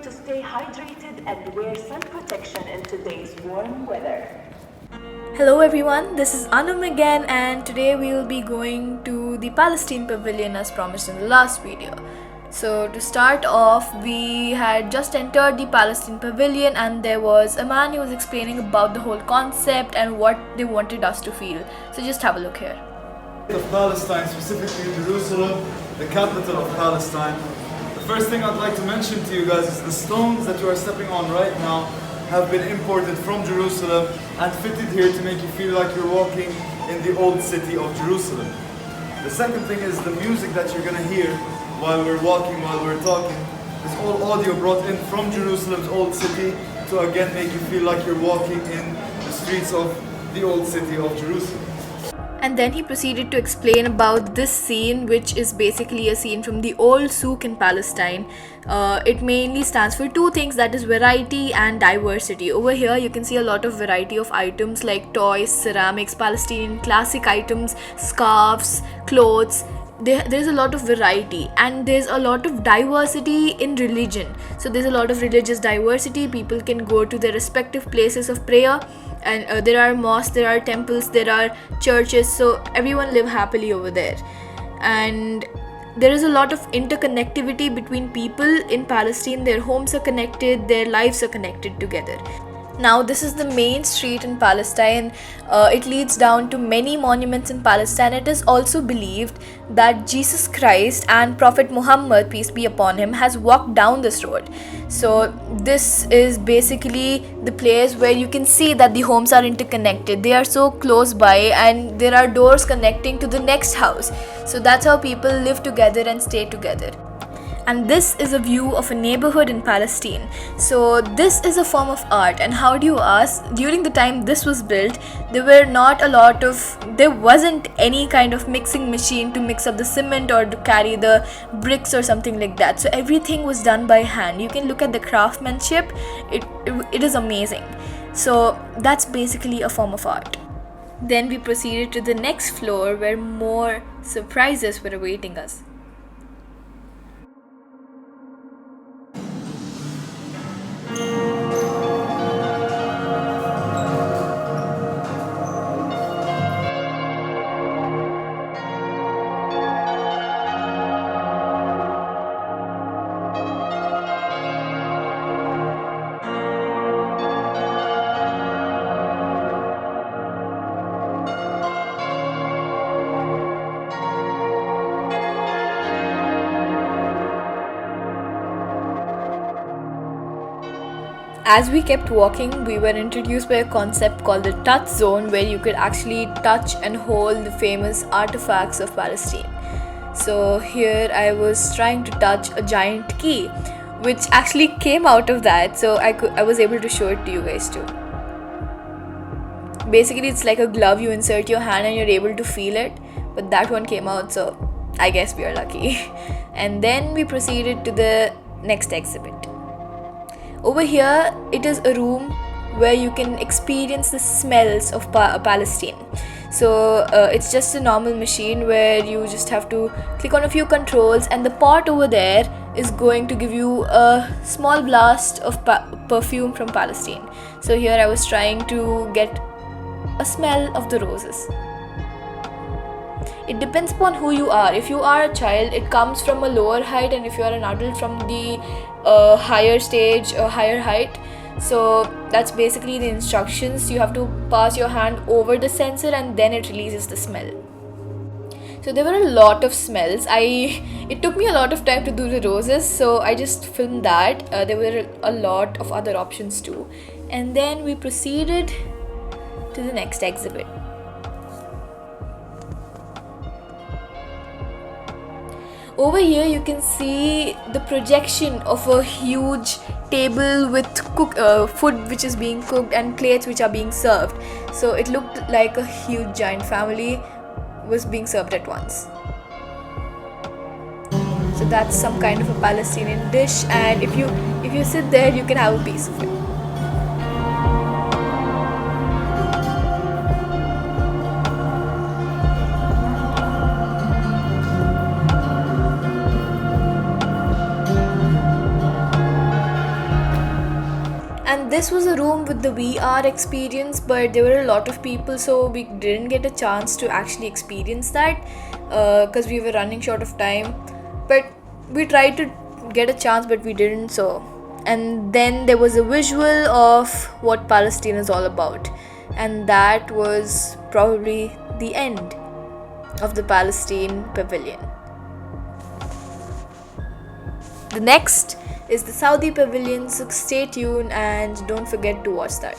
to stay hydrated and wear sun protection in today's warm weather. Hello everyone, this is Anum again, and today we will be going to the Palestine Pavilion as promised in the last video. So to start off, we had just entered the Palestine Pavilion and there was a man who was explaining about the whole concept and what they wanted us to feel. So just have a look here. Of Palestine, specifically Jerusalem, the capital of Palestine. The first thing I'd like to mention to you guys is the stones that you are stepping on right now have been imported from Jerusalem and fitted here to make you feel like you're walking in the old city of Jerusalem. The second thing is the music that you're gonna hear while we're walking, while we're talking, is all audio brought in from Jerusalem's old city to again make you feel like you're walking in the streets of the old city of Jerusalem. And then he proceeded to explain about this scene, which is basically a scene from the old souk in Palestine. It mainly stands for two things, that is variety and diversity. Over here you can see a lot of variety of items like toys, ceramics, Palestinian classic items, scarves, clothes. There's a lot of variety and there's a lot of diversity in religion. So there's a lot of religious diversity. People can go to their respective places of prayer, and there are mosques, there are temples, there are churches, so everyone live happily over there. And there is a lot of interconnectivity between people in Palestine. Their homes are connected, their lives are connected together. Now this is the main street in Palestine. It leads down to many monuments in Palestine. It is also believed that Jesus Christ and Prophet Muhammad, peace be upon him, has walked down this road. So this is basically the place where you can see that the homes are interconnected. They are so close by and there are doors connecting to the next house. So that's how people live together and stay together. And this is a view of a neighborhood in Palestine. So this is a form of art. And how do you ask? During the time this was built, there wasn't any kind of mixing machine to mix up the cement or to carry the bricks or something like that. So everything was done by hand. You can look at the craftsmanship. It is amazing. So that's basically a form of art. Then we proceeded to the next floor where more surprises were awaiting us. As we kept walking, we were introduced by a concept called the touch zone, where you could actually touch and hold the famous artifacts of Palestine. So here I was trying to touch a giant key, which actually came out of that, so I was able to show it to you guys too. Basically it's like a glove. You insert your hand and you're able to feel it, but that one came out, so I guess we are lucky. And then we proceeded to the next exhibit. Over here, it is a room where you can experience the smells of Palestine. So it's just a normal machine where you just have to click on a few controls, and the pot over there is going to give you a small blast of perfume from Palestine. So here I was trying to get a smell of the roses. It depends upon who you are. If you are a child, it comes from a lower height, and if you are an adult, from the higher stage or higher height. So that's basically the instructions. You have to pass your hand over the sensor and then it releases the smell. So there were a lot of smells. It took me a lot of time to do the roses, so I just filmed that. There were a lot of other options too. And then we proceeded to the next exhibit. Over here you can see the projection of a huge table with food which is being cooked and plates which are being served. So it looked like a huge giant family was being served at once. So that's some kind of a Palestinian dish, and if you sit there, you can have a piece of it. this was a room with the VR experience, but there were a lot of people, so we didn't get a chance to actually experience that because we were running short of time. But we tried to get a chance, but we didn't. So, and then there was a visual of what Palestine is all about, and that was probably the end of the Palestine Pavilion. The next is the Saudi Pavilion, so stay tuned and don't forget to watch that.